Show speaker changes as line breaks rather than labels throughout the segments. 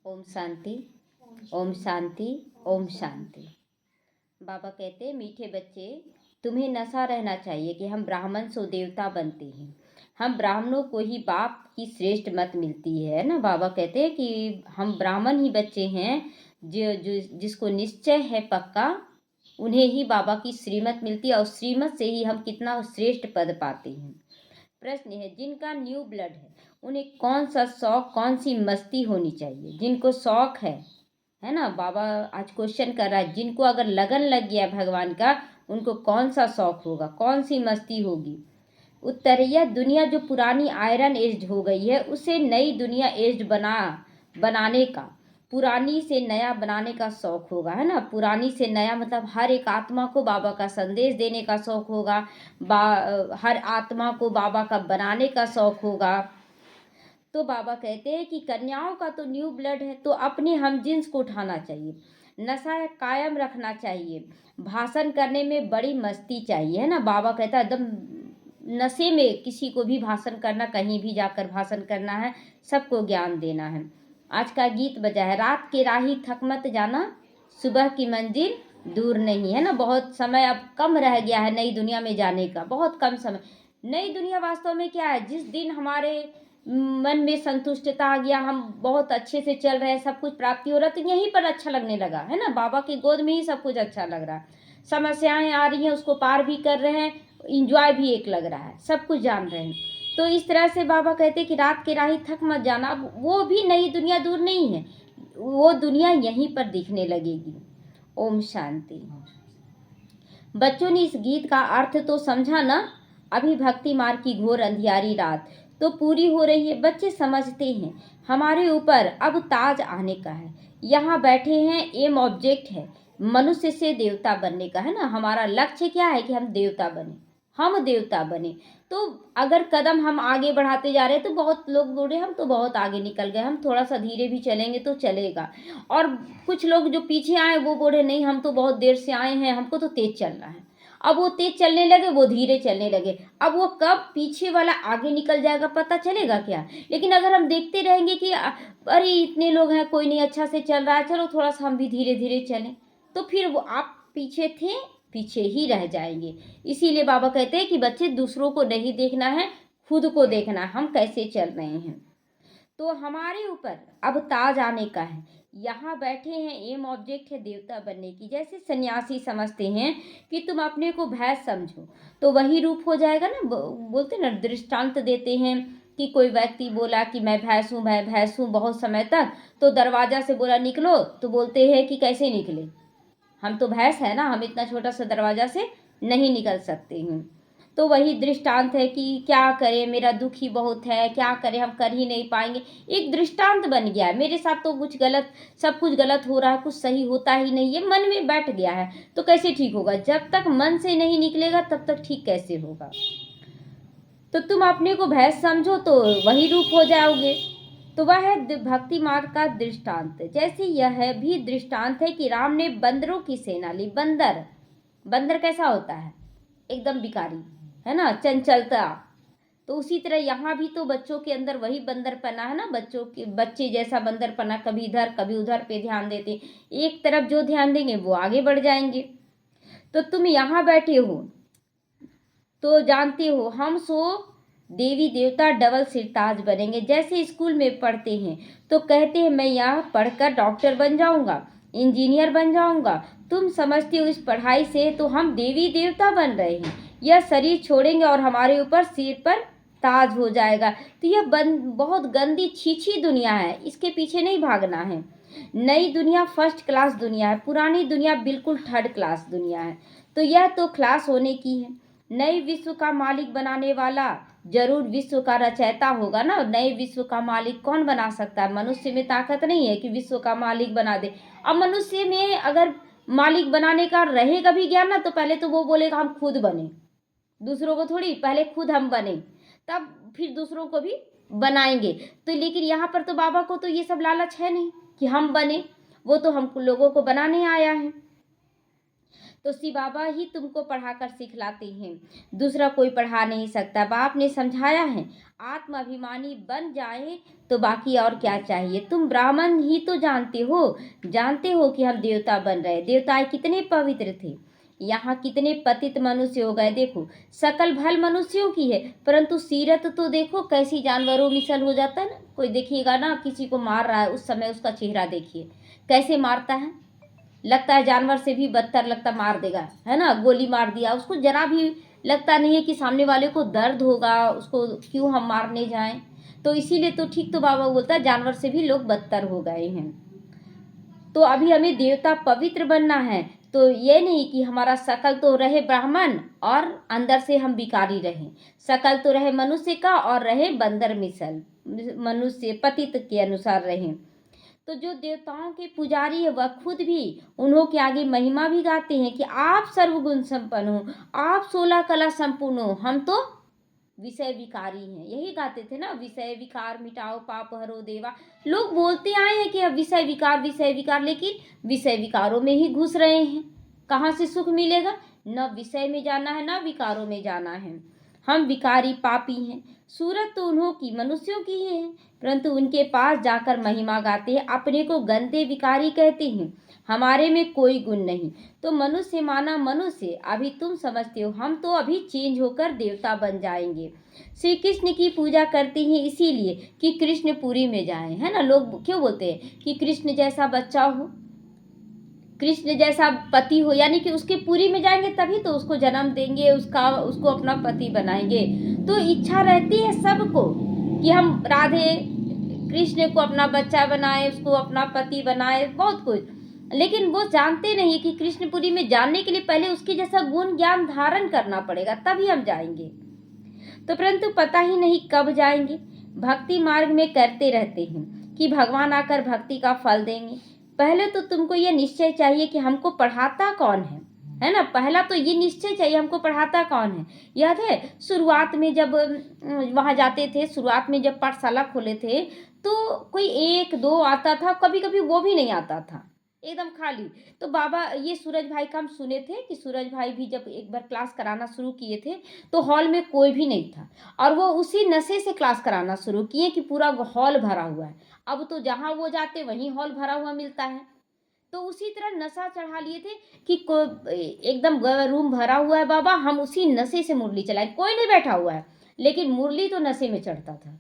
ओम शांति, ओम शांति, ओम शांति। बाबा कहते हैं, मीठे बच्चे, तुम्हें नशा रहना चाहिए कि हम ब्राह्मण सो देवता बनते हैं। हम ब्राह्मणों को ही बाप की श्रेष्ठ मत मिलती है ना। बाबा कहते हैं कि हम ब्राह्मण ही बच्चे हैं जो जो जिसको निश्चय है पक्का, उन्हें ही बाबा की श्रीमत मिलती है और श्रीमत से ही हम कितना श्रेष्ठ पद पाते हैं। प्रश्न है, जिनका न्यू ब्लड है उन्हें कौन सा शौक, कौन सी मस्ती होनी चाहिए? जिनको शौक है ना, बाबा आज क्वेश्चन कर रहा है, जिनको अगर लगन लग गया भगवान का, उनको कौन सा शौक होगा, कौन सी मस्ती होगी? उत्तर, यह दुनिया जो पुरानी आयरन एज्ड हो गई है, उसे नई दुनिया एज्ड बनाने का, पुरानी से नया बनाने का शौक होगा, है ना। पुरानी से नया मतलब हर एक आत्मा को बाबा का संदेश देने का शौक होगा, हर आत्मा को बाबा का बनाने का शौक होगा। तो बाबा कहते हैं कि कन्याओं का तो न्यू ब्लड है, तो अपने हम जिन्स को उठाना चाहिए, नशा कायम रखना चाहिए, भाषण करने में बड़ी मस्ती चाहिए, है ना। बाबा कहता है एकदम नशे में किसी को भी भाषण करना, कहीं भी जाकर भाषण करना है, सबको ज्ञान देना है। आज का गीत बजा है, रात के राही थक मत जाना, सुबह की मंजिल दूर नहीं, है ना। बहुत समय अब कम रह गया है नई दुनिया में जाने का, बहुत कम समय। नई दुनिया वास्तव में क्या है? जिस दिन हमारे मन में संतुष्टता आ गया, हम बहुत अच्छे से चल रहे हैं, सब कुछ प्राप्ति हो रहा है, तो यहीं पर अच्छा लगने लगा, है ना। बाबा की गोद में ही सब कुछ अच्छा लग रहा है, समस्याएं आ रही हैं उसको पार भी कर रहे हैं, इंजॉय भी एक लग रहा है, सब कुछ जान रहे हैं। तो इस तरह से बाबा कहते हैं कि रात के राही थक मत जाना। अब वो भी नई दुनिया दूर नहीं है, वो दुनिया यहीं पर दिखने लगेगी। ओम शांति। बच्चों ने इस गीत का अर्थ तो समझा ना? अभी भक्ति मार्ग की घोर अंधियारी रात तो पूरी हो रही है। बच्चे समझते हैं हमारे ऊपर अब ताज आने का है, यहाँ बैठे हैं, एम ऑब्जेक्ट है मनुष्य से देवता बनने का, है ना। हमारा लक्ष्य क्या है कि हम देवता बने, हम देवता बने। तो अगर कदम हम आगे बढ़ाते जा रहे हैं, तो बहुत लोग बोल रहे हम तो बहुत आगे निकल गए, हम थोड़ा सा धीरे भी चलेंगे तो चलेगा। और कुछ लोग जो पीछे आए वो बोल रहे नहीं, हम तो बहुत देर से आए हैं, हमको तो तेज चलना है। अब वो तेज चलने लगे, वो धीरे चलने लगे। अब वो कब पीछे वाला आगे निकल जाएगा पता चलेगा क्या? लेकिन अगर हम देखते रहेंगे कि अरे इतने लोग हैं, कोई नहीं अच्छा से चल रहा है, चलो थोड़ा सा हम भी धीरे धीरे चलें, तो फिर वो आप पीछे थे, पीछे ही रह जाएंगे। इसीलिए बाबा कहते हैं कि बच्चे दूसरों को नहीं देखना है, खुद को देखना है, हम कैसे चल रहे हैं। तो हमारे ऊपर अब ताज आने का है, यहाँ बैठे हैं, एम ऑब्जेक्ट है देवता बनने की। जैसे सन्यासी समझते हैं कि तुम अपने को भैंस समझो तो वही रूप हो जाएगा ना। बोलते ना, दृष्टांत देते हैं कि कोई व्यक्ति बोला कि मैं भैंस हूँ, मैं भैंस हूँ बहुत समय तक, तो दरवाजा से बोला निकलो, तो बोलते हैं कि कैसे निकले, हम तो भैंस है ना, हम इतना छोटा सा दरवाजा से नहीं निकल सकते हैं। तो वही दृष्टांत है कि क्या करें, मेरा दुख ही बहुत है, क्या करें, हम कर ही नहीं पाएंगे। एक दृष्टांत बन गया है, मेरे साथ तो कुछ गलत, सब कुछ गलत हो रहा है, कुछ सही होता ही नहीं है, मन में बैठ गया है, तो कैसे ठीक होगा? जब तक मन से नहीं निकलेगा तब तक ठीक कैसे होगा? तो तुम अपने को भैंस समझो तो वही रूप हो जाओगे। तो वह है भक्ति मार्ग का दृष्टांत। जैसे यह भी दृष्टांत है कि राम ने बंदरों की सेना ली। बंदर, बंदर कैसा होता है? एकदम बिकारी, है ना, चंचलता। तो उसी तरह यहाँ भी तो बच्चों के अंदर वही बंदरपना है ना, बच्चों के बच्चे जैसा बंदरपना, कभी इधर कभी उधर पे ध्यान देते, एक तरफ जो ध्यान देंगे वो आगे बढ़ जाएंगे। तो तुम यहाँ बैठे हो तो जानते हो हम सो देवी देवता डबल सिरताज बनेंगे। जैसे स्कूल में पढ़ते हैं तो कहते हैं मैं यहाँ पढ़कर डॉक्टर बन जाऊंगा, इंजीनियर बन जाऊंगा। तुम समझते हो इस पढ़ाई से तो हम देवी देवता बन रहे हैं, यह शरीर छोड़ेंगे और हमारे ऊपर सिर पर ताज हो जाएगा। तो यह बहुत गंदी छीछी दुनिया है, इसके पीछे नहीं भागना है। नई दुनिया फर्स्ट क्लास दुनिया है, पुरानी दुनिया बिल्कुल थर्ड क्लास दुनिया है। तो यह तो क्लास होने की है। नए विश्व का मालिक बनाने वाला जरूर विश्व का रचयिता होगा ना। नए विश्व का मालिक कौन बना सकता है? मनुष्य में ताकत नहीं है कि विश्व का मालिक बना दे। अब मनुष्य में अगर मालिक बनाने का रहेगा भी ज्ञान ना, तो पहले तो वो बोलेगा हम खुद बने, दूसरों को थोड़ी, पहले खुद हम बने तब फिर दूसरों को भी बनाएंगे। तो लेकिन यहाँ पर तो बाबा को तो ये सब लालच है नहीं कि हम बने, वो तो हम लोगों को बनाने आया है। तो शिव बाबा ही तुमको पढ़ाकर सिखलाते हैं, दूसरा कोई पढ़ा नहीं सकता। बाप ने समझाया है, आत्म अभिमानी बन जाए तो बाकी और क्या चाहिए। तुम ब्राह्मण ही तो जानते हो कि हम देवता बन रहे। देवताएं कितने पवित्र थे, यहाँ कितने पतित मनुष्य हो गए। देखो शकल भल मनुष्यों की है, परंतु सीरत तो देखो कैसी जानवरों मिसल हो जाता है ना। कोई देखिएगा ना किसी को मार रहा है, उस समय उसका चेहरा देखिए कैसे मारता है, लगता है जानवर से भी बदतर लगता, मार देगा, है ना। गोली मार दिया, उसको जरा भी लगता नहीं है कि सामने वाले को दर्द होगा, उसको क्यों हम मारने जाएं। तो इसीलिए तो ठीक तो बाबा बोलता है जानवर से भी लोग बदतर हो गए हैं। तो अभी हमें देवता पवित्र बनना है, तो ये नहीं कि हमारा शकल तो रहे ब्राह्मण और अंदर से हम भिखारी रहें। शकल तो रहे मनुष्य का और रहे बंदर मिसल, मनुष्य पतित के अनुसार रहें। तो जो देवताओं के पुजारी है वह खुद भी उन्हों के आगे महिमा भी गाते हैं कि आप सर्वगुण संपन्न हो, आप 16 कला संपूर्ण हो, हम तो विषय विकारी हैं। यही गाते थे ना, विषय विकार मिटाओ पाप हरो देवा। लोग बोलते आए हैं कि अब विषय विकार, लेकिन विषय विकारों में ही घुस रहे हैं। कहाँ से सुख मिलेगा, न विषय में जाना है न विकारों में जाना है। हम विकारी पापी हैं। सूरत तो उन्हों की मनुष्यों की ही है, परंतु उनके पास जाकर महिमा गाते हैं, अपने को गंदे विकारी कहते हैं, हमारे में कोई गुण नहीं। तो मनुष्य माना मनुष्य, अभी तुम समझते हो, हम तो अभी चेंज होकर देवता बन जाएंगे। श्री कृष्ण की पूजा करते हैं इसीलिए कि कृष्णपुरी में जाएं, है ना। लोग क्यों बोलते हैं कि कृष्ण जैसा बच्चा हो, कृष्ण जैसा पति हो, यानी कि उसके पुरी में जाएंगे तभी तो उसको जन्म देंगे, उसको अपना पति बनाएंगे। तो इच्छा रहती है सबको कि हम राधे कृष्ण को अपना बच्चा बनाए, उसको अपना पति बनाए, बहुत कुछ। लेकिन वो जानते नहीं कि कृष्णपुरी में जाने के लिए पहले उसके जैसा गुण ज्ञान धारण करना पड़ेगा, तभी हम जाएंगे। तो परंतु पता ही नहीं कब जाएंगे। भक्ति मार्ग में करते रहते हैं कि भगवान आकर भक्ति का फल देंगे। पहले तो तुमको ये निश्चय चाहिए कि हमको पढ़ाता कौन है ना। पहला तो ये निश्चय चाहिए हमको पढ़ाता कौन है। याद है शुरुआत में जब वहाँ जाते थे, शुरुआत में जब पाठशाला खोले थे तो कोई 1-2 आता था, कभी कभी वो भी नहीं आता था, एकदम खाली। तो बाबा ये सूरज भाई का हम सुने थे कि सूरज भाई भी जब एक बार क्लास कराना शुरू किए थे तो हॉल में कोई भी नहीं था, और वो उसी नशे से क्लास कराना शुरू किए कि पूरा हॉल भरा हुआ है। अब तो जहाँ वो जाते वहीं हॉल भरा हुआ मिलता है। तो उसी तरह नशा चढ़ा लिए थे कि एकदम रूम भरा हुआ है बाबा, हम उसी नशे से मुरली चलाए। कोई नहीं बैठा हुआ है लेकिन मुरली तो नशे में चढ़ता था।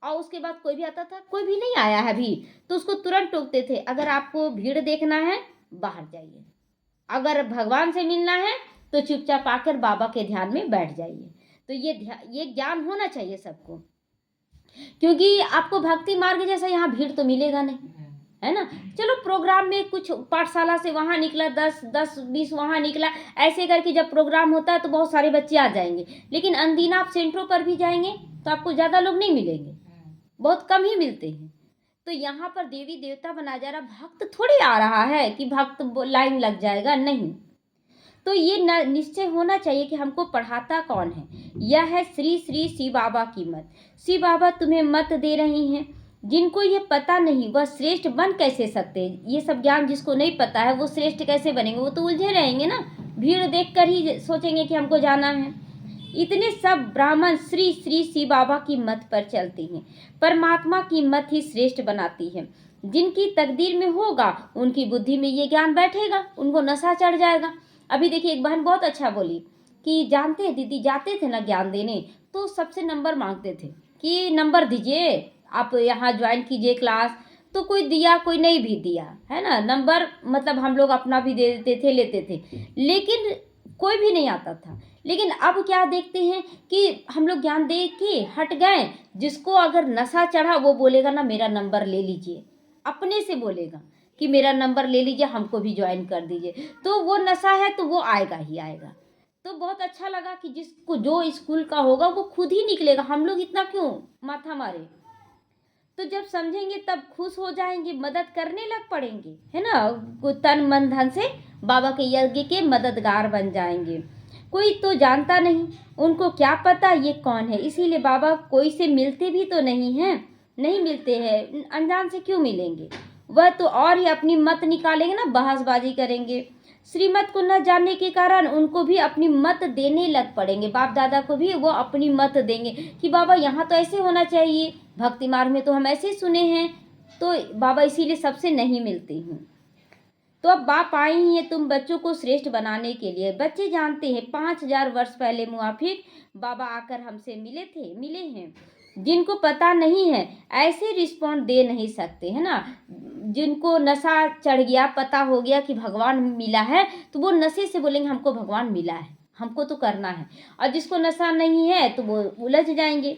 और उसके बाद कोई भी आता था, कोई भी नहीं आया है अभी, तो उसको तुरंत टोकते थे, अगर आपको भीड़ देखना है बाहर जाइए, अगर भगवान से मिलना है तो चुपचाप आकर बाबा के ध्यान में बैठ जाइए। तो ये ज्ञान होना चाहिए सबको, क्योंकि आपको भक्ति मार्ग जैसा यहाँ भीड़ तो मिलेगा नहीं, है ना। चलो प्रोग्राम में कुछ पाठशाला से वहाँ निकला 10-20 वहाँ निकला, ऐसे करके जब प्रोग्राम होता है तो बहुत सारे बच्चे आ जाएंगे। लेकिन अनदीना आप सेंटरों पर भी जाएंगे तो आपको ज़्यादा लोग नहीं मिलेंगे, बहुत कम ही मिलते हैं। तो यहाँ पर देवी देवता बना जा रहा, भक्त थोड़ी आ रहा है कि भक्त लाइन लग जाएगा, नहीं। तो ये निश्चय होना चाहिए कि हमको पढ़ाता कौन है। यह है श्री श्री शिव बाबा की मत। शिव बाबा तुम्हें मत दे रही हैं। जिनको ये पता नहीं वह श्रेष्ठ बन कैसे सकते हैं। ये सब ज्ञान जिसको नहीं पता है वो श्रेष्ठ कैसे बनेंगे, वो तो उलझे रहेंगे ना, भीड़ देखकर ही सोचेंगे कि हमको जाना है। इतने सब ब्राह्मण श्री श्री शिव बाबा की मत पर चलते हैं। परमात्मा की मत ही श्रेष्ठ बनाती है। जिनकी तकदीर में होगा उनकी बुद्धि में ये ज्ञान बैठेगा, उनको नशा चढ़ जाएगा। अभी देखिए एक बहन बहुत अच्छा बोली कि जानते हैं दीदी, जाते थे ना ज्ञान देने तो सबसे नंबर मांगते थे कि नंबर दीजिए, आप यहाँ ज्वाइन कीजिए क्लास। तो कोई दिया कोई नहीं भी दिया, है ना। नंबर मतलब हम लोग अपना भी दे देते थे, लेते थे, लेकिन कोई भी नहीं आता था। लेकिन अब क्या देखते हैं कि हम लोग ज्ञान दे के हट गए। जिसको अगर नशा चढ़ा वो बोलेगा ना मेरा नंबर ले लीजिए, अपने से बोलेगा कि मेरा नंबर ले लीजिए, हमको भी ज्वाइन कर दीजिए। तो वो नशा है तो वो आएगा ही आएगा। तो बहुत अच्छा लगा कि जिसको जो स्कूल का होगा वो खुद ही निकलेगा, हम लोग इतना क्यों माथा मारे। तो जब समझेंगे तब खुश हो जाएंगे, मदद करने लग पड़ेंगे, है ना। तन मन धन से बाबा के यज्ञ के मददगार बन जाएंगे। कोई तो जानता नहीं, उनको क्या पता ये कौन है। इसीलिए बाबा कोई से मिलते भी तो नहीं हैं, नहीं मिलते हैं, अनजान से क्यों मिलेंगे। वह तो और ही अपनी मत निकालेंगे ना, बहसबाजी करेंगे। श्रीमत को न जानने के कारण उनको भी अपनी मत देने लग पड़ेंगे, बाप दादा को भी वो अपनी मत देंगे कि बाबा यहाँ तो ऐसे होना चाहिए, भक्ति मार्ग में तो हम ऐसे सुने हैं, तो बाबा इसीलिए सबसे नहीं मिलते हैं। तो अब बाप आई हैं तुम बच्चों को श्रेष्ठ बनाने के लिए। बच्चे जानते हैं 5000 वर्ष पहले मुआफिक बाबा आकर हमसे मिले हैं। जिनको पता नहीं है ऐसे रिस्पॉन्ड दे नहीं सकते, है ना। जिनको नशा चढ़ गया, पता हो गया कि भगवान मिला है, तो वो नशे से बोलेंगे हमको भगवान मिला है, हमको तो करना है। और जिसको नशा नहीं है तो वो उलझ जाएंगे,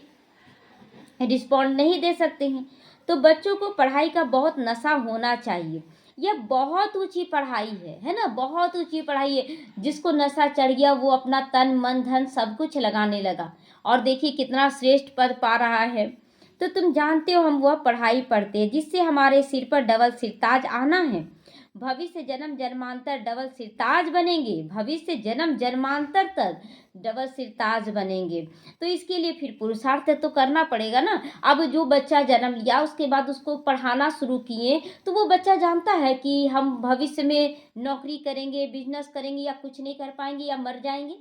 रिस्पॉन्ड नहीं दे सकते हैं। तो बच्चों को पढ़ाई का बहुत नशा होना चाहिए। यह बहुत ऊंची पढ़ाई है ना, बहुत ऊंची पढ़ाई है। जिसको नशा चढ़ गया वो अपना तन मन धन सब कुछ लगाने लगा, और देखिए कितना श्रेष्ठ पद पा रहा है। तो तुम जानते हो हम वह पढ़ाई पढ़ते हैं जिससे हमारे सिर पर डबल सिरताज आना है। भविष्य जन्म जन्मांतर डबल सिरताज बनेंगे, भविष्य जन्म जन्मांतर तक डबल सिरताज बनेंगे। तो इसके लिए फिर पुरुषार्थ तो करना पड़ेगा ना। अब जो बच्चा जन्म लिया उसके बाद उसको पढ़ाना शुरू किए, तो वो बच्चा जानता है कि हम भविष्य में नौकरी करेंगे, बिजनेस करेंगे, या कुछ नहीं कर पाएंगे या मर जाएंगे,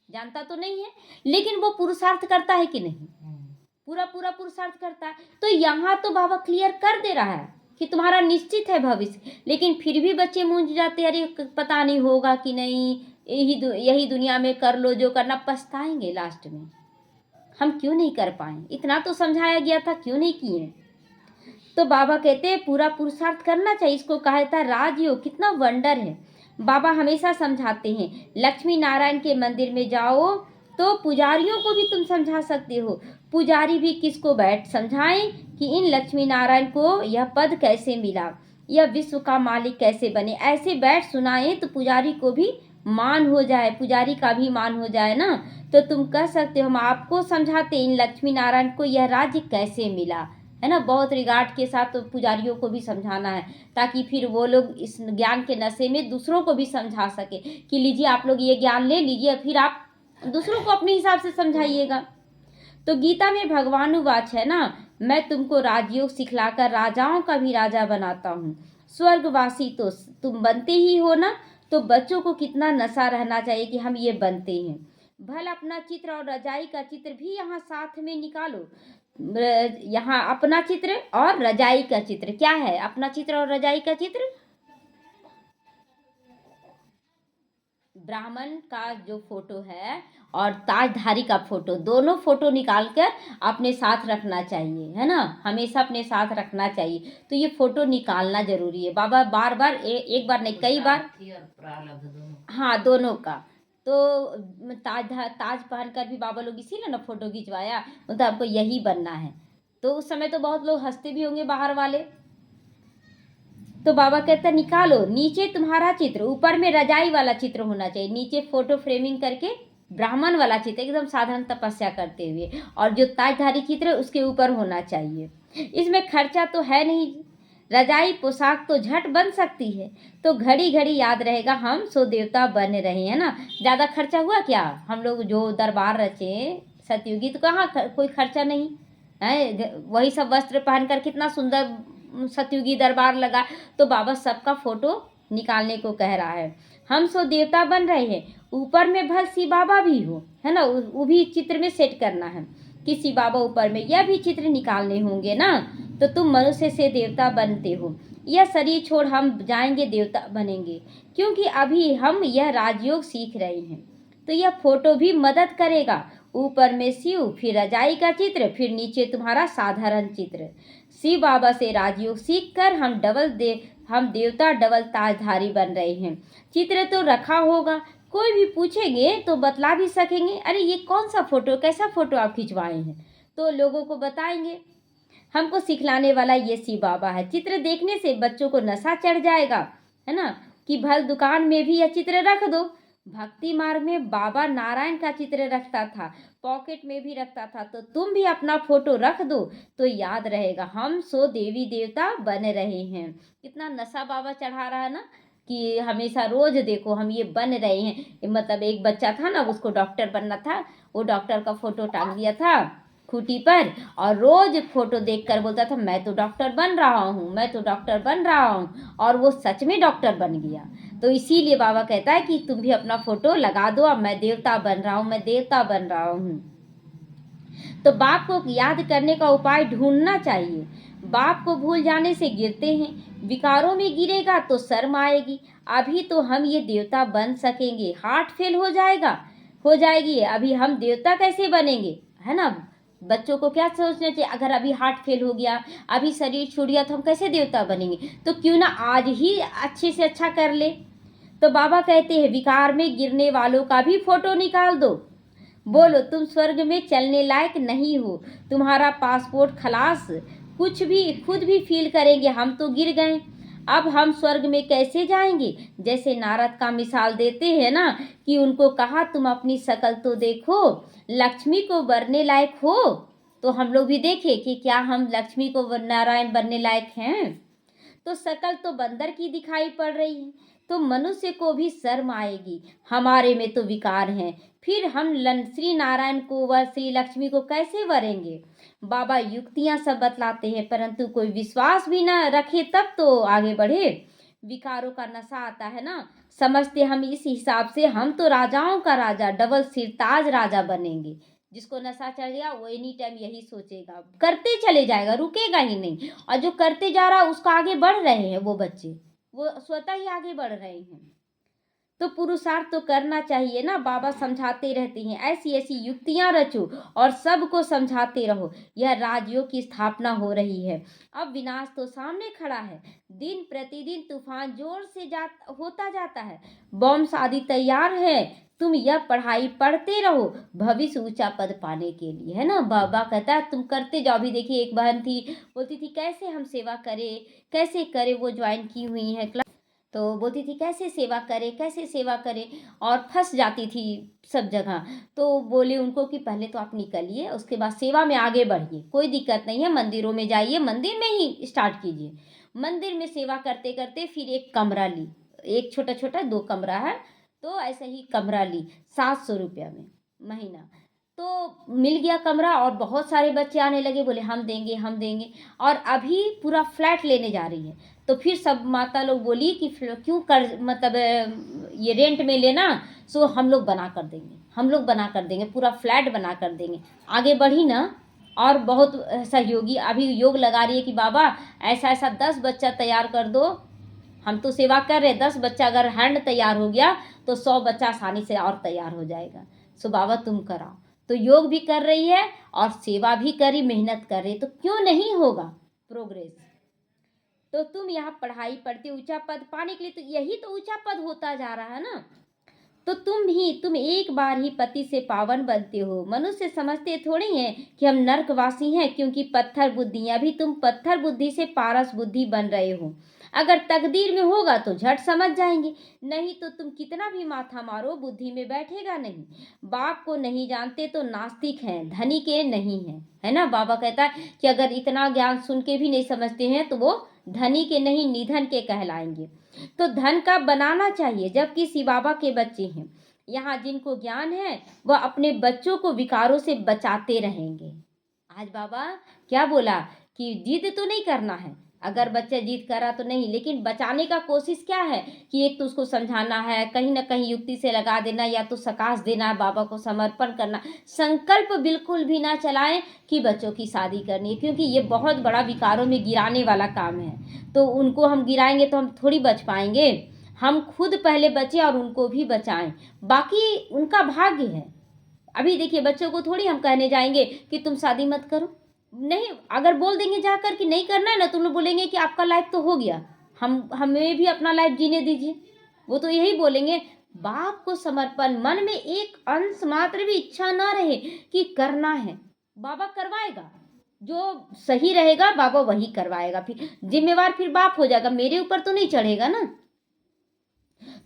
जानता तो नहीं है। लेकिन वो पुरुषार्थ करता है कि नहीं, पूरा पूरा पुरुषार्थ करता है। तो यहाँ तो बाबा क्लियर कर दे रहा है कि तुम्हारा निश्चित है भविष्य। लेकिन फिर भी बच्चे मूंझ जाते हैं, अरे पता नहीं होगा कि नहीं, यही दुनिया में कर लो जो करना, पछताएंगे लास्ट में। हम क्यों नहीं कर पाए, इतना तो समझाया गया था, क्यों नहीं किए। तो बाबा कहते हैं पूरा पुरुषार्थ करना चाहिए। इसको कहा जाता है राजयोग। कितना वंडर है। बाबा हमेशा समझाते हैं, लक्ष्मी नारायण के मंदिर में जाओ तो पुजारियों को भी तुम समझा सकते हो। पुजारी भी किसको बैठ समझाएं कि इन लक्ष्मी नारायण को यह पद कैसे मिला, यह विश्व का मालिक कैसे बने, ऐसे बैठ सुनाएं तो पुजारी को भी मान हो जाए, पुजारी का भी मान हो जाए ना। तो तुम कह सकते हो हम आपको समझाते इन लक्ष्मी नारायण को यह राज्य कैसे मिला, है ना। बहुत रिगार्ड के साथ तो पुजारियों को भी समझाना है, ताकि फिर वो लोग इस ज्ञान के नशे में दूसरों को भी समझा सके कि लीजिए आप लोग ये ज्ञान ले लीजिए, फिर आप दूसरों को अपने हिसाब से समझाइएगा। तो गीता में भगवानुवाच है ना, मैं तुमको राजयोग सिखलाकर राजाओं का भी राजा बनाता हूँ, स्वर्गवासी तो तुम बनते ही हो ना। तो बच्चों को कितना नशा रहना चाहिए कि हम ये बनते हैं। भल अपना चित्र और रजाई का चित्र भी यहाँ साथ में निकालो। यहाँ अपना चित्र और रजाई का चित्र क्या है, अपना चित्र और रजाई का चित्र ब्राह्मण का जो फोटो है और ताजधारी का फोटो, दोनों फोटो निकाल कर अपने साथ रखना चाहिए, है ना, हमेशा अपने साथ रखना चाहिए। तो ये फोटो निकालना जरूरी है। बाबा बार बार एक बार नहीं कई बार, हाँ दोनों का। तो ताज पहन कर भी बाबा लोग इसीलिए ना फोटो खिंचवाया, मतलब हमको यही बनना है। तो उस समय तो बहुत लोग हंसते भी होंगे बाहर वाले। तो बाबा कहता निकालो, नीचे तुम्हारा चित्र, ऊपर में रजाई वाला चित्र होना चाहिए, नीचे फोटो फ्रेमिंग करके ब्राह्मण वाला चित्र एकदम साधारण तपस्या करते हुए, और जो ताजधारी चित्र है उसके ऊपर होना चाहिए। इसमें खर्चा तो है नहीं, रजाई पोशाक तो झट बन सकती है। तो घड़ी घड़ी याद रहेगा हम सो देवता बन रहे हैं ना। ज़्यादा खर्चा हुआ क्या, हम लोग जो दरबार रचे सतयुगी, तो कहाँ कोई खर्चा नहीं है, वही सब वस्त्र पहनकर कितना सुंदर सतयुगी दरबार लगा। तो बाबा सबका फोटो निकालने को कह रहा है। हम सो देवता बन रहे हैं, ऊपर में भल शिव बाबा भी हो, है ना, वो भी चित्र में सेट करना है कि शिव बाबा ऊपर में, यह भी चित्र निकालने होंगे ना। तो तुम मनुष्य से देवता बनते हो, यह शरीर छोड़ हम जाएंगे देवता बनेंगे, क्योंकि अभी हम यह राजयोग सीख रहे हैं। तो यह फोटो भी मदद करेगा। ऊपर में शिव, फिर रजाई का चित्र, फिर नीचे तुम्हारा साधारण चित्र। शिव बाबा से राजयोग सीख कर हम देवता डबल ताजधारी बन रहे हैं। चित्र तो रखा होगा, कोई भी पूछेंगे तो बतला भी सकेंगे, अरे ये कौन सा फोटो, कैसा फोटो आप खिंचवाए हैं, तो लोगों को बताएंगे हमको सिखलाने वाला ये शिव बाबा है। चित्र देखने से बच्चों को नशा चढ़ जाएगा, है ना, कि भल दुकान में भी यह चित्र रख दो। भक्ति मार्ग में बाबा नारायण का चित्र रखता था, पॉकेट में भी रखता था। तो तुम भी अपना फोटो रख दो तो याद रहेगा हम सो देवी देवता बन रहे हैं। कितना नशा बाबा चढ़ा रहा है ना, कि हमेशा रोज देखो हम ये बन रहे हैं। मतलब एक बच्चा था ना, उसको डॉक्टर बनना था, वो डॉक्टर का फोटो टांग दिया था खूंटी पर, और रोज फोटो देखकर बोलता था मैं तो डॉक्टर बन रहा हूँ, मैं तो डॉक्टर बन रहा हूँ, और वो सच में डॉक्टर बन गया। तो इसीलिए बाबा कहता है कि तुम भी अपना फोटो लगा दो, अब मैं देवता बन रहा हूँ, मैं देवता बन रहा हूँ। तो बाप को याद करने का उपाय ढूंढना चाहिए। बाप को भूल जाने से गिरते हैं, विकारों में गिरेगा तो शर्म आएगी। अभी तो हम ये देवता बन सकेंगे, हार्ट फेल हो जाएगी, अभी हम देवता कैसे बनेंगे, है ना। बच्चों को क्या सोचना चाहिए, अगर अभी हार्ट फेल हो गया, अभी शरीर छूट गया, तो हम कैसे देवता बनेंगे। तो क्यों ना आज ही अच्छे से अच्छा कर ले। तो बाबा कहते हैं विकार में गिरने वालों का भी फोटो निकाल दो, बोलो तुम स्वर्ग में चलने लायक नहीं हो, तुम्हारा पासपोर्ट खलास। कुछ भी खुद भी फील करेंगे हम तो गिर गए, अब हम स्वर्ग में कैसे जाएंगे। जैसे नारद का मिसाल देते हैं ना, कि उनको कहा तुम अपनी शक्ल तो देखो, लक्ष्मी को बनने लायक हो। तो हम लोग भी देखें कि क्या हम लक्ष्मी को नारायण बनने लायक हैं। तो शक्ल तो बंदर की दिखाई पड़ रही है, तो मनुष्य को भी शर्म आएगी, हमारे में तो विकार हैं, फिर हम श्री नारायण को व श्री लक्ष्मी को कैसे वरेंगे। बाबा युक्तियां सब बतलाते हैं, परंतु कोई विश्वास भी ना रखे तब तो आगे बढ़े। विकारों का नशा आता है ना, समझते हम इस हिसाब से हम तो राजाओं का राजा, डबल सिरताज राजा बनेंगे। जिसको नशा चढ़ गया वो एनी टाइम यही सोचेगा, करते चले जाएगा, रुकेगा ही नहीं। और जो करते जा रहा उसका आगे बढ़ रहे हैं वो बच्चे, वो स्वतः ही आगे बढ़ रहे हैं। तो पुरुषार्थ तो करना चाहिए ना। बाबा समझाते रहते हैं, ऐसी ऐसी युक्तियां रचो और सबको समझाते रहो, यह राजयोग की स्थापना हो रही है। अब विनाश तो सामने खड़ा है, दिन प्रतिदिन तूफान जोर से होता जाता है, बॉम्ब आदि तैयार है। तुम यह पढ़ाई पढ़ते रहो भविष्य ऊंचा पद पाने के लिए, है ना। बाबा कहता है तुम करते जाओ। भी देखिए एक बहन थी, बोलती थी कैसे हम सेवा करें, कैसे करें, वो ज्वाइन की हुई है क्लास, तो बोलती थी कैसे सेवा करें, कैसे सेवा करें, और फंस जाती थी सब जगह। तो बोले उनको कि पहले तो आप निकलिए, उसके बाद सेवा में आगे बढ़िए, कोई दिक्कत नहीं है, मंदिरों में जाइए, मंदिर में ही स्टार्ट कीजिए। मंदिर में सेवा करते करते फिर एक कमरा ली, एक छोटा छोटा 2 कमरा है, तो ऐसे ही कमरा ली 700 रुपया में महीना। तो मिल गया कमरा और बहुत सारे बच्चे आने लगे, बोले हम देंगे हम देंगे, और अभी पूरा फ्लैट लेने जा रही है। तो फिर सब माता लोग बोली कि क्यों कर, मतलब ये रेंट में लेना, सो हम लोग बना कर देंगे, हम लोग बना कर देंगे, पूरा फ्लैट बना कर देंगे। आगे बढ़ी ना, और बहुत सहयोगी अभी योग लगा रही है कि बाबा ऐसा ऐसा 10 बच्चा तैयार कर दो, हम तो सेवा कर रहे, 10 बच्चा अगर हैंड तैयार हो गया तो 100 बच्चा आसानी से और तैयार हो जाएगा। सो बाबा तुम कराओ। तो योग भी कर रही है और सेवा भी करी, मेहनत कर रही, तो क्यों नहीं होगा प्रोग्रेस। तो तुम यहाँ पढ़ाई पढ़ते ऊंचा पद पाने के लिए, तो यही तो ऊंचा पद होता जा रहा है ना। तो तुम एक बार ही पति से पावन बनते हो। मनुष्य समझते थोड़ी हैं कि हम नर्कवासी हैं, क्योंकि पत्थर बुद्धि, अभी तुम पत्थर बुद्धि से पारस बुद्धि बन रहे हो। अगर तकदीर में होगा तो झट समझ जाएंगे, नहीं तो तुम कितना भी माथा मारो बुद्धि में बैठेगा नहीं। बाप को नहीं जानते तो नास्तिक हैं, धनी के नहीं हैं, है ना। बाबा कहता है कि अगर इतना ज्ञान सुन के भी नहीं समझते हैं तो वो धनी के नहीं निधन के कहलाएंगे। तो धन का बनाना चाहिए, जबकि शिव बाबा के बच्चे हैं यहाँ, जिनको ज्ञान है वह अपने बच्चों को विकारों से बचाते रहेंगे। आज बाबा क्या बोला कि जिद तो नहीं करना है, अगर बच्चा जिद करा तो नहीं, लेकिन बचाने का कोशिश क्या है कि एक तो उसको समझाना है, कहीं ना कहीं युक्ति से लगा देना, या तो सकाश देना है, बाबा को समर्पण करना। संकल्प बिल्कुल भी ना चलाएं कि बच्चों की शादी करनी है, क्योंकि ये बहुत बड़ा विकारों में गिराने वाला काम है। तो उनको हम गिराएंगे तो हम थोड़ी बच पाएंगे। हम खुद पहले बचें और उनको भी बचाएं, बाकी उनका भाग्य है। अभी देखिए बच्चों को थोड़ी हम कहने जाएंगे कि तुम शादी मत करो, नहीं। अगर बोल देंगे जाकर कि नहीं करना है ना, तुम लोग बोलेंगे कि आपका लाइफ तो हो गया, हमें भी अपना लाइफ जीने दीजिए, वो तो यही बोलेंगे। बाप को समर्पण, मन में एक अंश मात्र भी इच्छा ना रहे कि करना है, बाबा करवाएगा, जो सही रहेगा बाबा वही करवाएगा, फिर जिम्मेवार फिर बाप हो जाएगा, मेरे ऊपर तो नहीं चढ़ेगा ना।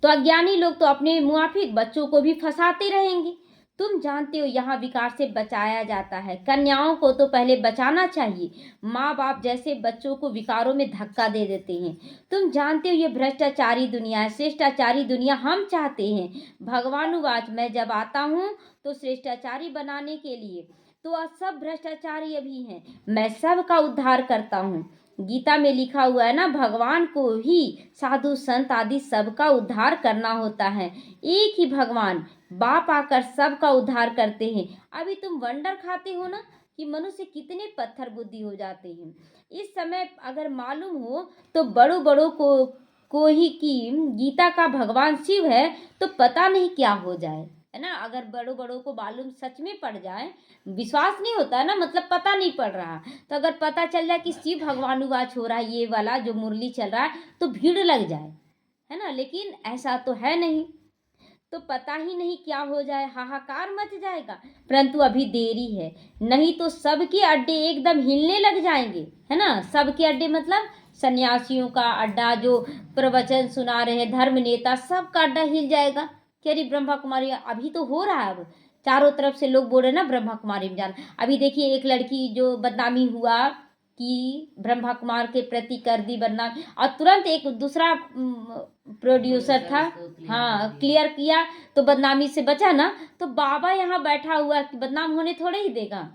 तो अज्ञानी लोग तो अपने मुआफिक बच्चों को भी फंसाते रहेंगे। तुम जानते हो यहाँ विकार से बचाया जाता है, कन्याओं को तो पहले बचाना चाहिए। माँ बाप जैसे बच्चों को विकारों में धक्का दे देते हैं। तुम जानते हो ये भ्रष्टाचारी दुनिया है, श्रेष्ठाचारी दुनिया हम चाहते हैं। भगवानुवाच, मैं जब आता हूँ तो श्रेष्ठाचारी बनाने के लिए, तो सब भ्रष्टाचारी अभी हैं, मैं सबका उद्धार करता हूँ। गीता में लिखा हुआ है ना, भगवान को ही साधु संत आदि सबका उद्धार करना होता है। एक ही भगवान बाप आकर सबका उद्धार करते हैं। अभी तुम वंडर खाते हो ना कि मनुष्य कितने पत्थर बुद्धि हो जाते हैं। इस समय अगर मालूम हो तो बड़ों बड़ों को ही कि गीता का भगवान शिव है तो पता नहीं क्या हो जाए, है ना। अगर बड़ों बड़ों को मालूम सच में पड़ जाए, विश्वास नहीं होता है ना, मतलब पता नहीं पड़ रहा, तो अगर पता चल जाए कि शिव भगवानुवाच हो रहा है, ये वाला जो मुरली चल रहा है, तो भीड़ लग जाए, है ना। लेकिन ऐसा तो है नहीं, तो पता ही नहीं क्या हो जाए, हाहाकार मच जाएगा। परंतु अभी देरी है, नहीं तो सबके अड्डे एकदम हिलने लग जाएंगे, है ना। सबके अड्डे मतलब सन्यासियों का अड्डा, जो प्रवचन सुना रहे हैं, धर्म नेता, सबका अड्डा हिल जाएगा कि अरे ब्रह्मा कुमारी अभी तो हो रहा है। अब चारों तरफ से लोग बोल रहे ना ब्रह्मा कुमारी में जाना। अभी देखिए एक लड़की जो बदनामी हुआ कि ब्रह्मा कुमार के प्रति कर दी बदनाम, और तुरंत एक दूसरा प्रोड्यूसर था, हाँ, क्लियर किया, तो बदनामी से बचा ना। तो बाबा यहाँ बैठा हुआ कि बदनाम होने थोड़े ही देगा।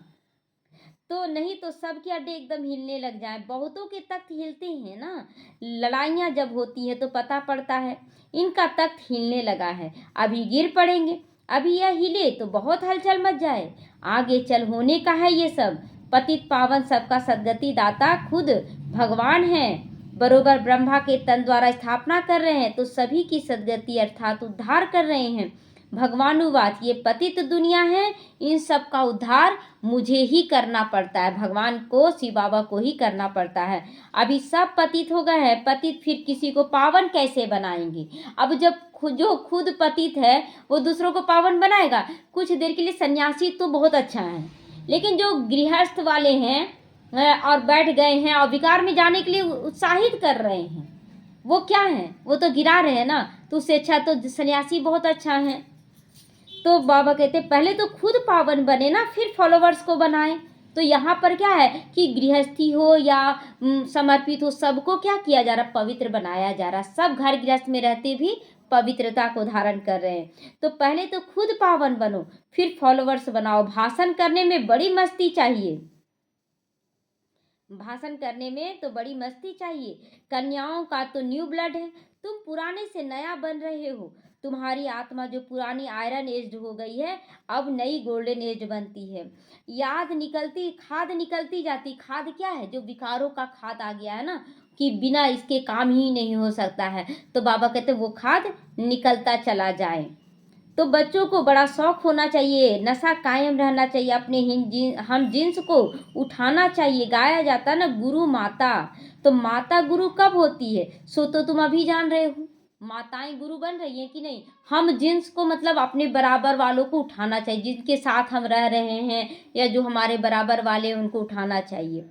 तो नहीं तो सबके अड्डे एकदम हिलने लग जाए। बहुतों के तख्त हिलते हैं ना, लड़ाइयाँ जब होती है तो पता पड़ता है। इनका तख्त हिलने लगा है, अभी गिर पड़ेंगे। अभी यह हिले तो बहुत हलचल मच जाए। आगे चल होने का है ये सब। पतित पावन सबका सद्गति दाता खुद भगवान है, बरोबर ब्रह्मा के तन द्वारा स्थापना कर रहे हैं, तो सभी की सद्गति अर्थात उद्धार कर रहे हैं। भगवानुवाच, ये पतित दुनिया है, इन सब का उद्धार मुझे ही करना पड़ता है, भगवान को, शिव बाबा को ही करना पड़ता है। अभी सब पतित हो गए हैं, पतित फिर किसी को पावन कैसे बनाएंगे। अब जब जो खुद पतित है वो दूसरों को पावन बनाएगा। कुछ देर के लिए सन्यासी तो बहुत अच्छा है, लेकिन जो गृहस्थ वाले हैं और बैठ गए हैं और विकार में जाने के लिए उत्साहित कर रहे हैं, वो क्या है, वो तो गिरा रहे हैं ना। तो उससे अच्छा तो सन्यासी बहुत अच्छा है। तो बाबा कहते पहले तो खुद पावन बने ना, फिर फॉलोवर्स को बनाए। तो यहाँ पर क्या है कि गृहस्थी हो या समर्पित हो, सबको क्या किया जा रहा, पवित्र बनाया जा रहा। सब घर गृहस्थ में रहते भी पवित्रता को धारण कर रहे हैं। तो पहले तो खुद पावन बनो, फिर फॉलोवर्स बनाओ। भाषण करने में बड़ी मस्ती चाहिए, भाषण करने में तो बड़ी मस्ती चाहिए। कन्याओं का तो न्यू ब्लड है, तुम पुराने से नया बन रहे हो। तुम्हारी आत्मा जो पुरानी आयरन एज हो गई है, अब नई गोल्डन एज बनती है। याद निकलती, खाद निकलती जाती। खाद क्या है, जो विकारों का खाद आ गया है ना, कि बिना इसके काम ही नहीं हो सकता है। तो बाबा कहते वो खाद निकलता चला जाए। तो बच्चों को बड़ा शौक होना चाहिए, नशा कायम रहना चाहिए, अपने हम जिन्स को उठाना चाहिए। गाया जाता है ना गुरु माता, तो माता गुरु कब होती है, सो तो तुम अभी जान रहे हो। माताएं गुरु बन रही हैं कि नहीं। हम जिन्स को मतलब अपने बराबर वालों को उठाना चाहिए, जिनके साथ हम रह रहे हैं या जो हमारे बराबर वाले हैं, उनको उठाना चाहिए।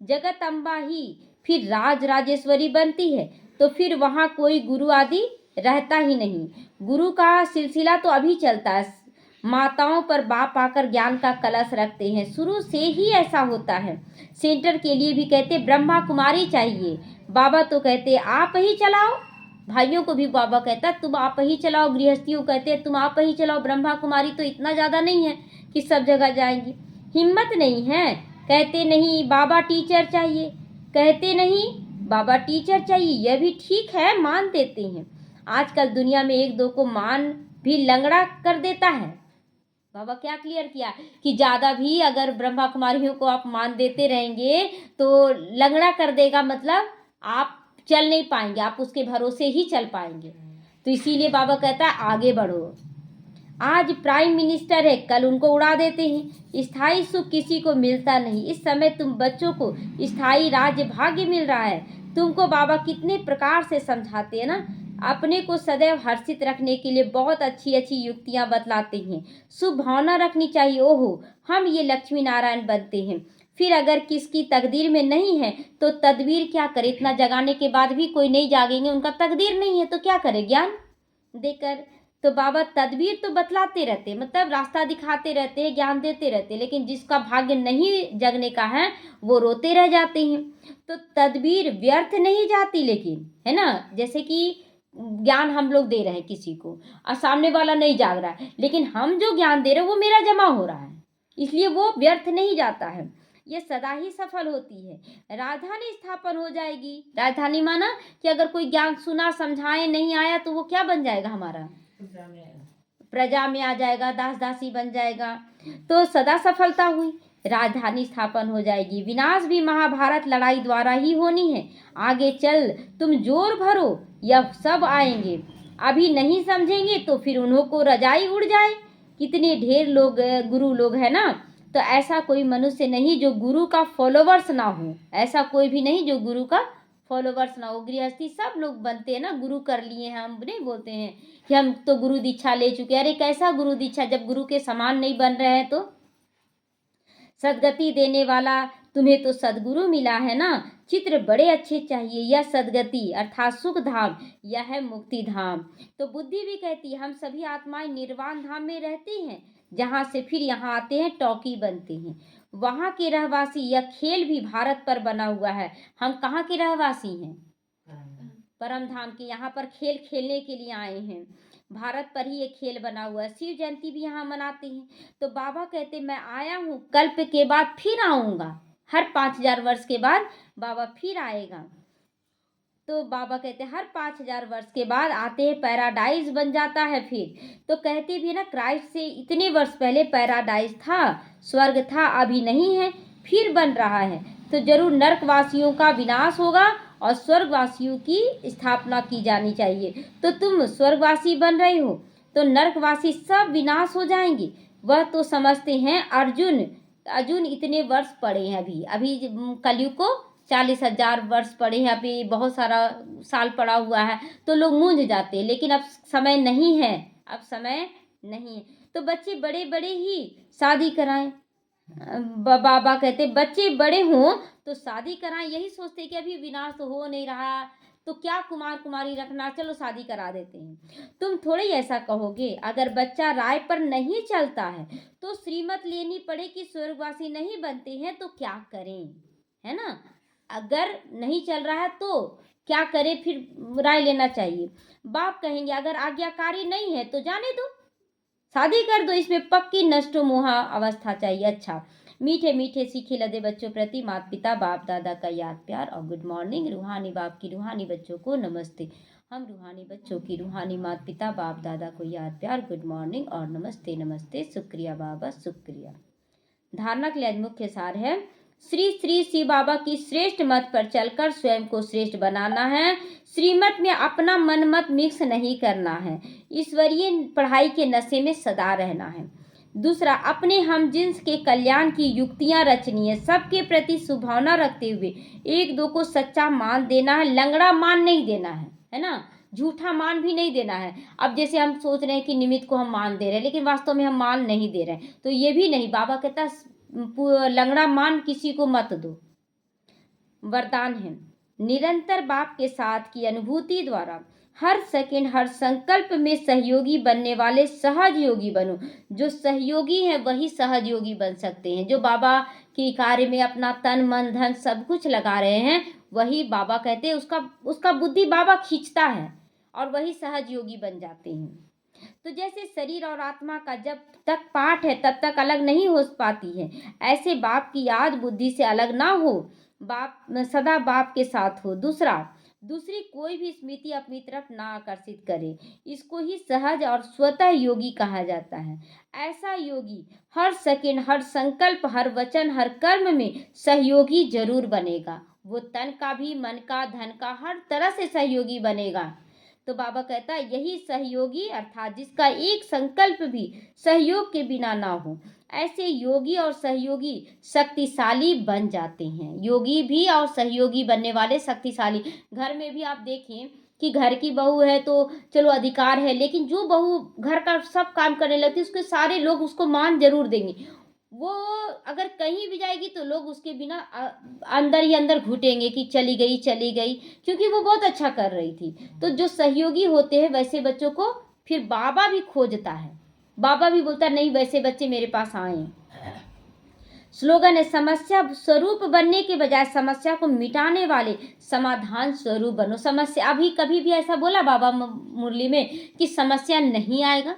जगत अम्बा ही फिर राज राजेश्वरी बनती है, तो फिर वहाँ कोई गुरु आदि रहता ही नहीं। गुरु का सिलसिला तो अभी चलता है। माताओं पर बाप आकर ज्ञान का कलश रखते हैं, शुरू से ही ऐसा होता है। सेंटर के लिए भी कहते ब्रह्मा कुमारी चाहिए, बाबा तो कहते आप ही चलाओ। भाइयों को भी बाबा कहता तुम आप ही चलाओ, गृहस्थियों कहते तुम आप ही चलाओ। ब्रह्मा कुमारी तो इतना ज़्यादा नहीं है कि सब जगह जाएंगी, हिम्मत नहीं है। कहते नहीं बाबा टीचर चाहिए, कहते नहीं बाबा टीचर चाहिए, यह भी ठीक है, मान देते हैं। आजकल दुनिया में एक दो को मान भी लंगड़ा कर देता है। बाबा क्या क्लियर किया कि ज़्यादा भी अगर ब्रह्मा कुमारियों को आप मान देते रहेंगे तो लंगड़ा कर देगा, मतलब आप चल नहीं पाएंगे, आप उसके भरोसे ही चल पाएंगे। तो इसीलिए बाबा कहता है आगे बढ़ो। आज प्राइम मिनिस्टर है, कल उनको उड़ा देते हैं। स्थायी सुख किसी को मिलता नहीं। इस समय तुम बच्चों को स्थायी राज्य भाग्य मिल रहा है। तुमको बाबा कितने प्रकार से समझाते हैं ना, अपने को सदैव हर्षित रखने के लिए बहुत अच्छी अच्छी युक्तियां बतलाते हैं। शुभ भावना रखनी चाहिए, ओहो हम ये लक्ष्मी नारायण बनते हैं। फिर अगर किसकी तकदीर में नहीं है तो तदबीर क्या करे, इतना जगाने के बाद भी कोई नहीं जागेंगे, उनका तकदीर नहीं है तो क्या करे, ज्ञान देकर। तो बाबा तदबीर तो बतलाते रहते, मतलब रास्ता दिखाते रहते हैं, ज्ञान देते रहते, लेकिन जिसका भाग्य नहीं जगने का है वो रोते रह जाते हैं। तो तदबीर व्यर्थ नहीं जाती, लेकिन है ना, जैसे कि ज्ञान हम लोग दे रहे हैं किसी को और सामने वाला नहीं जाग रहा है, लेकिन हम जो ज्ञान दे रहे हैं वो मेरा जमा हो रहा है, इसलिए वो व्यर्थ नहीं जाता है। ये सदा ही सफल होती है। राजधानी स्थापन हो जाएगी। राजधानी माना कि अगर कोई ज्ञान सुना समझाए नहीं आया तो वो क्या बन जाएगा हमारा, प्रजा में आ जाएगा, दास दासी बन जाएगा। तो सदा सफलता हुई, राजधानी स्थापन हो जाएगी। विनाश भी महाभारत लड़ाई द्वारा ही होनी है। आगे चल तुम जोर भरो, यह सब आएंगे। अभी नहीं समझेंगे तो फिर उन्हों को रजाई उड़ जाए। कितने ढेर लोग गुरु लोग हैं ना, तो ऐसा कोई मनुष्य नहीं जो गुरु का फॉलोवर्स ना हो। ऐसा कोई भी नहीं जो गुरु का फॉलोवर्स ना हो। गृहस्थी सब लोग बनते हैं ना, गुरु कर लिए हैं। हम नहीं बोलते हैं कि हम तो गुरु दीक्षा ले चुके। अरे कैसा गुरु दीक्षा, जब गुरु के समान नहीं बन रहे हैं। तो सदगति देने वाला तुम्हें तो सदगुरु मिला है ना। चित्र बड़े अच्छे चाहिए, यह सदगति अर्थात सुख धाम, यह है मुक्ति धाम। तो बुद्धि भी कहती है हम सभी आत्माएं निर्वाण धाम में रहती हैं, जहाँ से फिर यहाँ आते हैं, टॉकी बनते हैं। वहाँ के रहवासी, यह खेल भी भारत पर बना हुआ है। हम कहाँ के रहवासी हैं, परम धाम के। यहाँ पर खेल खेलने के लिए आए हैं। भारत पर ही ये खेल बना हुआ है। शिव जयंती भी यहाँ मनाते हैं। तो बाबा कहते मैं आया हूँ, कल्प के बाद फिर आऊँगा। हर 5000 वर्ष के बाद बाबा फिर आएगा। तो बाबा कहते हर 5000 वर्ष के बाद आते हैं, पैराडाइज बन जाता है फिर। तो कहते भी है ना, क्राइस्ट से इतने वर्ष पहले पैराडाइज था, स्वर्ग था, अभी नहीं है, फिर बन रहा है। तो जरूर नरकवासियों का विनाश होगा और स्वर्गवासियों की स्थापना की जानी चाहिए। तो तुम स्वर्गवासी बन रहे हो, तो नरकवासी सब विनाश हो जाएंगे। वह तो समझते हैं अर्जुन इतने वर्ष पड़े हैं, अभी कलयुग को 40,000 वर्ष पड़े हैं, अभी बहुत सारा साल पड़ा हुआ है। तो लोग मूंझ जाते हैं, लेकिन अब समय नहीं है, अब समय नहीं है। तो बच्चे बड़े बड़े ही शादी कराएं। बाबा कहते बच्चे बड़े हों तो शादी कराएं। यही सोचते कि अभी विनाश तो हो नहीं रहा, तो क्या कुमार कुमारी रखना, चलो शादी करा देते हैं। तुम थोड़ी ऐसा कहोगे। अगर बच्चा राय पर नहीं चलता है तो श्रीमत लेनी पड़े कि स्वर्गवासी नहीं बनते हैं, तो क्या करें, है ना। अगर नहीं चल रहा है तो क्या करें, फिर राय लेना चाहिए। बाप कहेंगे अगर आज्ञाकारी नहीं है तो जाने दो, शादी कर दो, इसमें पक्की नष्टो मोहा अवस्था चाहिए। अच्छा, मीठे मीठे सीखे लदे बच्चों प्रति माता पिता बाप दादा का याद प्यार और गुड मॉर्निंग। रूहानी बाप की रूहानी बच्चों को नमस्ते। हम रूहानी बच्चों की रूहानी माता पिता बाप दादा को याद प्यार, गुड मॉर्निंग और नमस्ते नमस्ते। शुक्रिया बाबा, शुक्रिया। धारणा के लिए मुख्य सार है, श्री श्री शिव बाबा की श्रेष्ठ मत पर चलकर स्वयं को श्रेष्ठ बनाना है। श्रीमत में अपना मन मत मिक्स नहीं करना है। ईश्वरीय पढ़ाई के नशे में सदा रहना है। दूसरा, अपने हम जिन्स के कल्याण की युक्तियां रचनी है। सबके प्रति सुभावना रखते हुए एक दो को सच्चा मान देना है, लंगड़ा मान नहीं देना है ना, झूठा मान भी नहीं देना है। अब जैसे हम सोच रहे हैं कि निमित्त को हम मान दे रहे हैं, लेकिन वास्तव में हम मान नहीं दे रहे हैं, तो ये भी नहीं। बाबा कहता लंगड़ा मान किसी को मत दो। वरदान है, निरंतर बाप के साथ की अनुभूति द्वारा हर सेकंड हर संकल्प में सहयोगी बनने वाले सहज योगी बनो। जो सहयोगी हैं वही सहज योगी बन सकते हैं। जो बाबा के कार्य में अपना तन मन धन सब कुछ लगा रहे हैं, वही बाबा कहते हैं उसका बुद्धि बाबा खींचता है और वही सहज योगी बन जाते हैं। तो जैसे शरीर और आत्मा का जब तक पाठ है तब तक अलग नहीं हो पाती है, ऐसे बाप की याद बुद्धि से अलग ना हो, बाप सदा बाप के साथ हो। दूसरी कोई भी स्मृति अपनी तरफ ना आकर्षित करे, इसको ही सहज और स्वतः योगी कहा जाता है। ऐसा योगी हर सेकंड हर संकल्प हर वचन हर कर्म में सहयोगी जरूर बनेगा। वो तन का भी मन का धन का हर तरह से सहयोगी बनेगा। तो बाबा कहता है यही सहयोगी अर्थात जिसका एक संकल्प भी सहयोग के बिना ना हो, ऐसे योगी और सहयोगी शक्तिशाली बन जाते हैं। योगी भी और सहयोगी बनने वाले शक्तिशाली। घर में भी आप देखें कि घर की बहू है तो चलो अधिकार है, लेकिन जो बहू घर का सब काम करने लगती है उसके सारे लोग उसको मान जरूर देंगे। वो अगर कहीं भी जाएगी तो लोग उसके बिना अंदर ही अंदर घुटेंगे कि चली गई, क्योंकि वो बहुत अच्छा कर रही थी। तो जो सहयोगी होते हैं वैसे बच्चों को फिर बाबा भी खोजता है। बाबा भी बोलता नहीं वैसे बच्चे मेरे पास आए। स्लोगन है, समस्या स्वरूप बनने के बजाय समस्या को मिटाने वाले समाधान स्वरूप बनो। समस्या अभी कभी भी ऐसा बोला बाबा मुरली में कि समस्या नहीं आएगा।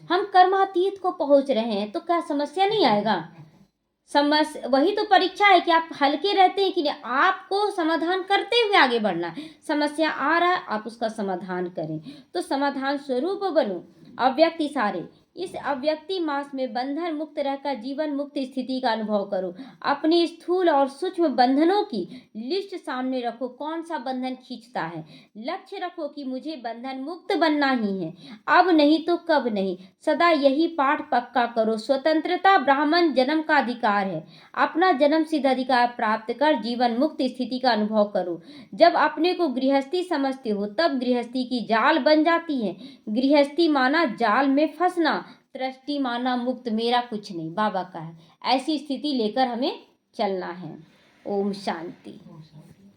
हम कर्मातीत को पहुंच रहे हैं तो क्या समस्या नहीं आएगा? समस्या वही तो परीक्षा है कि आप हल्के रहते हैं कि नहीं, आपको समाधान करते हुए आगे बढ़ना है। समस्या आ रहा है, आप उसका समाधान करें, तो समाधान स्वरूप बनो। अव्यक्त इशारे, इस अव्यक्ति मास में बंधन मुक्त रहकर जीवन मुक्त स्थिति का अनुभव करो। अपने स्थूल और सूक्ष्म बंधनों की लिस्ट सामने रखो, कौन सा बंधन खींचता है। लक्ष्य रखो कि मुझे बंधन मुक्त बनना ही है, अब नहीं तो कब नहीं। सदा यही पाठ पक्का करो। स्वतंत्रता ब्राह्मण जन्म का अधिकार है। अपना जन्म सिद्ध अधिकार प्राप्त कर जीवन मुक्त स्थिति का अनुभव करो। जब अपने को गृहस्थी समझते हो तब गृहस्थी की जाल बन जाती है। गृहस्थी माना जाल में फंसना, दृष्टि माना मुक्त, मेरा कुछ नहीं, बाबा का है। ऐसी स्थिति लेकर हमें चलना है। ओम शांति। ओम शांति।